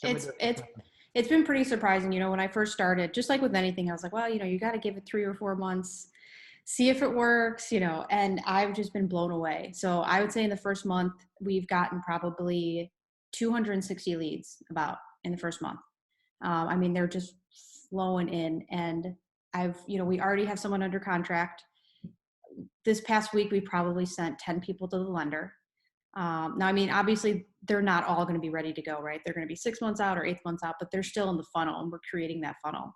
It's been pretty surprising. You know, when I first started, just like with anything, I was like, well, you know, you got to give it 3 or 4 months, see if it works, you know, and I've just been blown away. So I would say in the first month, we've gotten probably 260 leads about in the first month. I mean, they're just flowing in, and we already have someone under contract. This past week, we probably sent 10 people to the lender. Now, I mean, obviously, they're not all going to be ready to go, right? They're going to be 6 months out or 8 months out, but they're still in the funnel, and we're creating that funnel.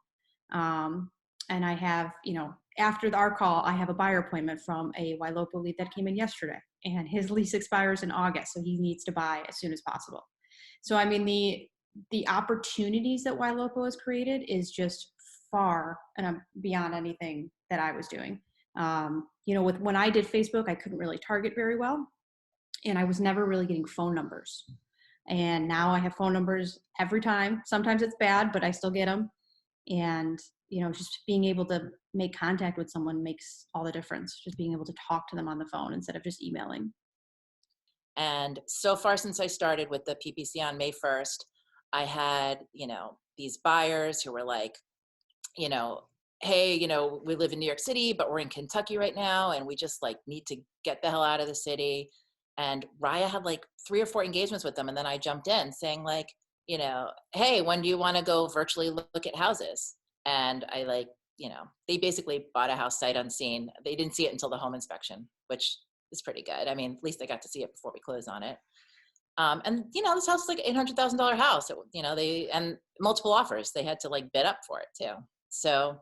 And I have, after our call, I have a buyer appointment from a Ylopo lead that came in yesterday, and his lease expires in August, so he needs to buy as soon as possible. So, I mean, the opportunities that Ylopo has created is just far and beyond anything that I was doing. When I did Facebook, I couldn't really target very well, and I was never really getting phone numbers. And now I have phone numbers every time. Sometimes it's bad, but I still get them. And, just being able to make contact with someone makes all the difference. Just being able to talk to them on the phone instead of just emailing. And so far since I started with the PPC on May 1st, I had, these buyers who were like, hey, we live in New York City, but we're in Kentucky right now, and we just like need to get the hell out of the city. And Raya had like 3 or 4 engagements with them. And then I jumped in saying like, hey, when do you want to go virtually look at houses? And I they basically bought a house sight unseen. They didn't see it until the home inspection, which is pretty good. I mean, at least they got to see it before we closed on it. And this house is like $800,000 house. And multiple offers. They had to like bid up for it too. So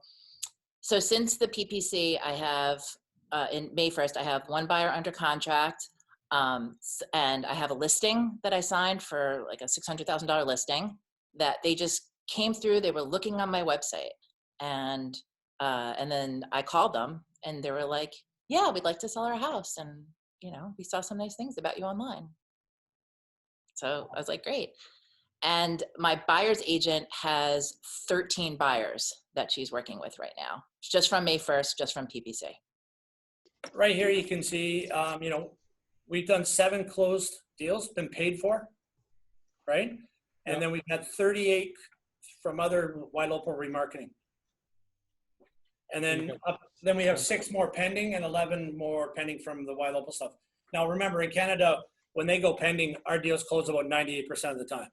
since the PPC, I have in May 1st, I have 1 buyer under contract, and I have a listing that I signed for like a $600,000 listing that they just came through. They were looking on my website, and then I called them, and they were like, "Yeah, we'd like to sell our house, and we saw some nice things about you online." So I was like, "Great." And my buyer's agent has 13 buyers that she's working with right now, just from May 1st, just from PPC. Right here, you can see, we've done 7 closed deals, been paid for, right? And then we've got 38 from other Ylopo remarketing. And then we have 6 more pending and 11 more pending from the Ylopo stuff. Now, remember, in Canada, when they go pending, our deals close about 98% of the time.